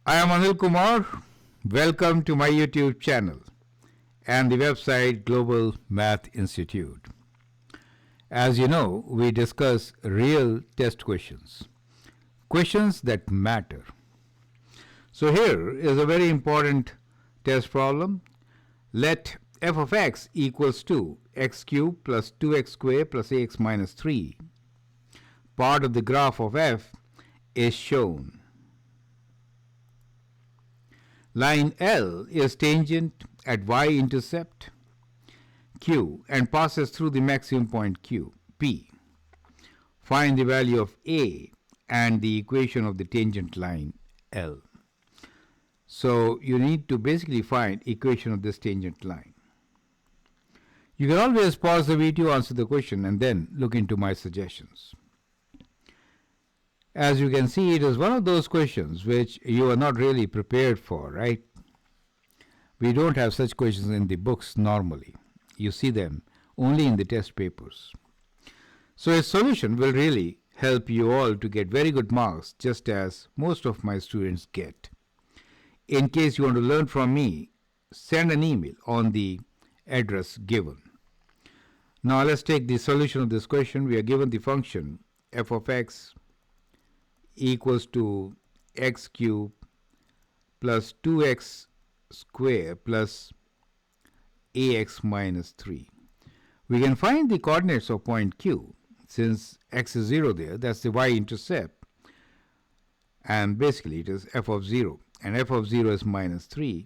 I am Anil Kumar. Welcome to my YouTube channel and the website Global Math Institute. As you know, we discuss real test questions, questions that matter. So here is a very important test problem. Let f of x equals to x cubed plus 2x squared plus ax minus 3. Part of the graph of f is shown. Line L is tangent at y-intercept Q and passes through the maximum point Q, P. Find the value of A and the equation of the tangent line L. So you need to basically find equation of this tangent line. You can always pause the video, answer the question, and then look into my suggestions. As you can see, it is one of those questions which you are not really prepared for, right? We don't have such questions in the books normally. You see them only in the test papers. So a solution will really help you all to get very good marks, just as most of my students get. In case you want to learn from me, send an email on the address given. Now let's take the solution of this question. We are given the function f of x equals to x cubed plus 2x squared plus ax minus 3. We can find the coordinates of point Q. Since x is 0 there, that's the y-intercept. And basically it is f of 0. And f of 0 is minus 3.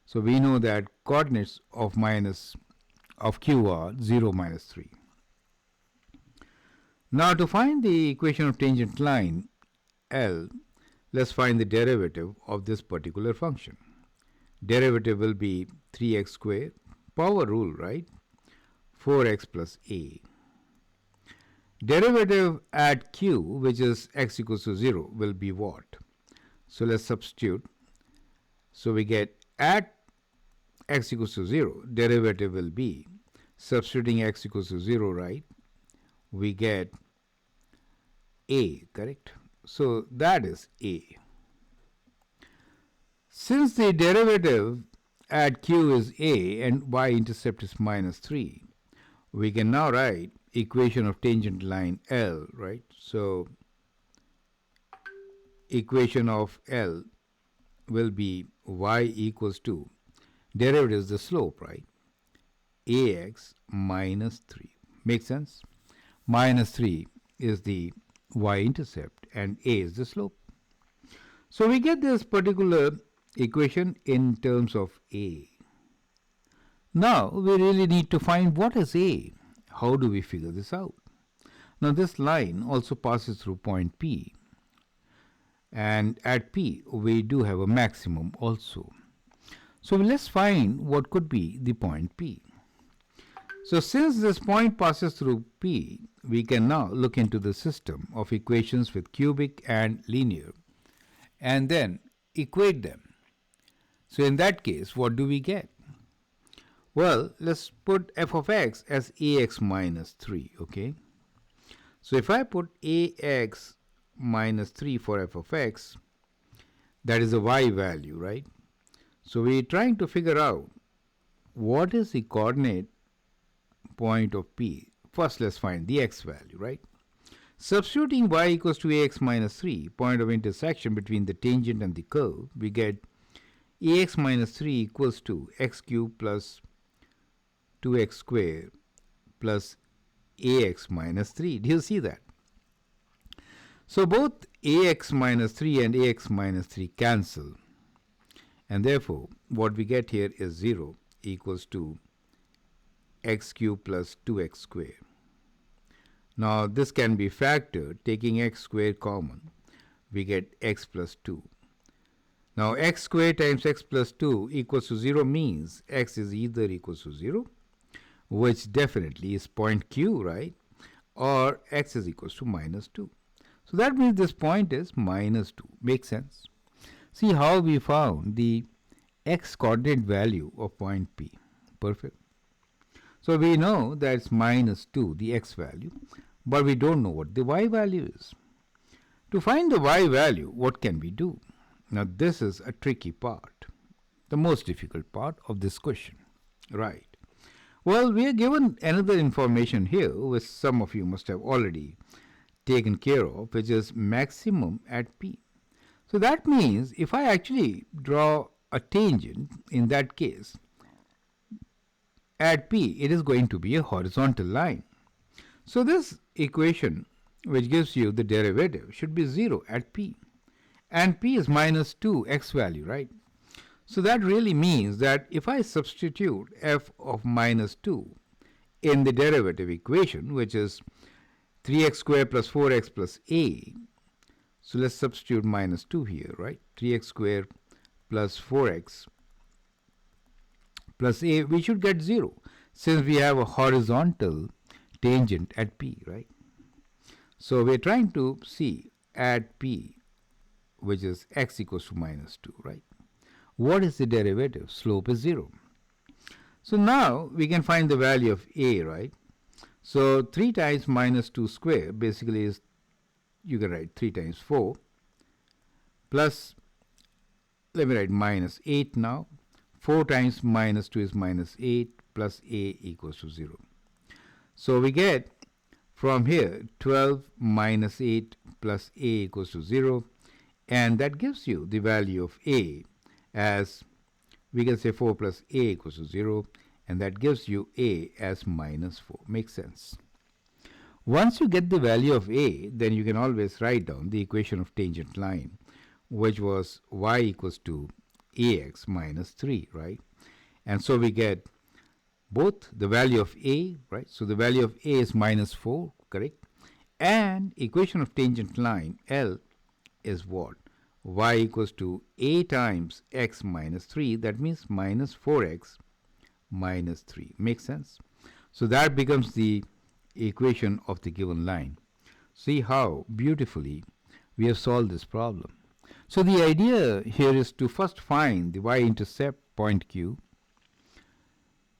So we know that coordinates of Q are 0, minus 3. Now to find the equation of tangent line L, let's find the derivative of this particular function. Derivative will be 3x squared, power rule, right? 4x plus a. Derivative at q, which is x equals to 0, will be what? So let's substitute. So we get at x equals to 0, derivative will be, substituting x equals to 0, right? We get a, correct? So that is a. Since the derivative at q is a and y-intercept is minus 3, we can now write equation of tangent line L, right? So equation of L will be y equals to, derivative is the slope, right? ax minus 3. Make sense? Minus 3 is the y-intercept and a is the slope. So we get this particular equation in terms of a. Now we really need to find what is a. How do we figure this out? Now this line also passes through point P, and at P we do have a maximum also. So let's find what could be the point P. So since this point passes through P, we can now look into the system of equations with cubic and linear and then equate them. So in that case, what do we get? Well, let's put f of x as ax minus 3, okay? So if I put ax minus 3 for f of x, that is a y value, right? So we're trying to figure out what is the coordinate point of P. First, let's find the x value, right? Substituting y equals to ax minus 3, point of intersection between the tangent and the curve, we get ax minus 3 equals to x cubed plus 2x squared plus ax minus 3. Do you see that? So both ax minus 3 and ax minus 3 cancel. And therefore, what we get here is 0 equals to x cubed plus 2x squared. Now this can be factored. Taking x squared common, we get x plus 2. Now x squared times x plus 2 equals to 0 means x is either equals to 0, which definitely is point Q, right? Or x is equals to minus 2. So that means this point is minus 2. Makes sense? See how we found the x coordinate value of point P. Perfect. So we know that it's minus 2, the x value, but we don't know what the y value is. To find the y value, what can we do? Now this is a tricky part, the most difficult part of this question. Right. Well, we are given another information here, which some of you must have already taken care of, which is maximum at P. So that means if I actually draw a tangent in that case, at P, it is going to be a horizontal line. So this equation, which gives you the derivative, should be 0 at P. And P is minus 2 x value, right? So that really means that if I substitute f of minus 2 in the derivative equation, which is 3x squared plus 4x plus a, so let's substitute minus 2 here, right? 3x squared plus 4x plus a, we should get 0 since we have a horizontal tangent at P, right? So we're trying to see at P, which is x equals to minus 2, right? What is the derivative? Slope is 0. So now we can find the value of a, right? So 3 times minus 2 square basically is, you can write 3 times 4 plus, let me write minus 8 now. 4 times minus 2 is minus 8 plus a equals to 0. So we get from here 12 minus 8 plus a equals to 0, and that gives you the value of a as, we can say 4 plus a equals to 0, and that gives you a as minus 4. Makes sense. Once you get the value of a, then you can always write down the equation of tangent line, which was y equals to ax minus 3, right? And so we get both the value of a, right? So the value of a is minus 4, correct? And equation of tangent line L is what? Y equals to a times x minus 3. That means minus 4x minus 3. Makes sense? So that becomes the equation of the given line. See how beautifully we have solved this problem. So the idea here is to first find the y-intercept point Q,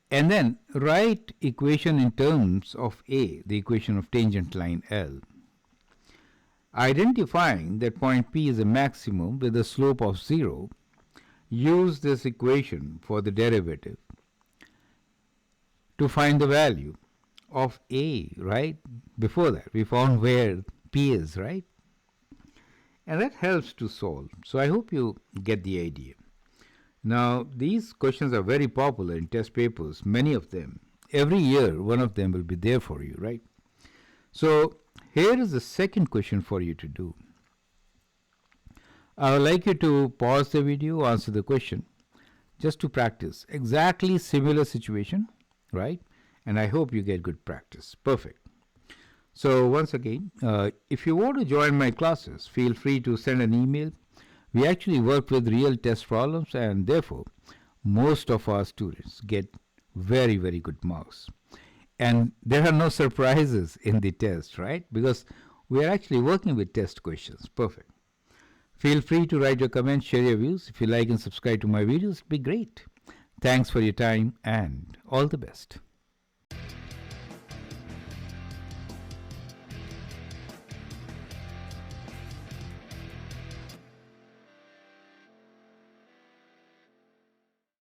and then write equation in terms of A, the equation of tangent line L. Identifying that point P is a maximum with a slope of 0, use this equation for the derivative to find the value of A, right? Before that, we found where P is, right? And that helps to solve. So I hope you get the idea. Now, these questions are very popular in test papers, many of them. Every year, one of them will be there for you, right? So here is the second question for you to do. I would like you to pause the video, answer the question, just to practice. Exactly similar situation, right? And I hope you get good practice. Perfect. So once again, if you want to join my classes, feel free to send an email. We actually work with real test problems, and therefore, most of our students get very, very good marks. And there are no surprises in the test, right? Because we are actually working with test questions. Perfect. Feel free to write your comments, share your views. If you like and subscribe to my videos, it'd be great. Thanks for your time and all the best.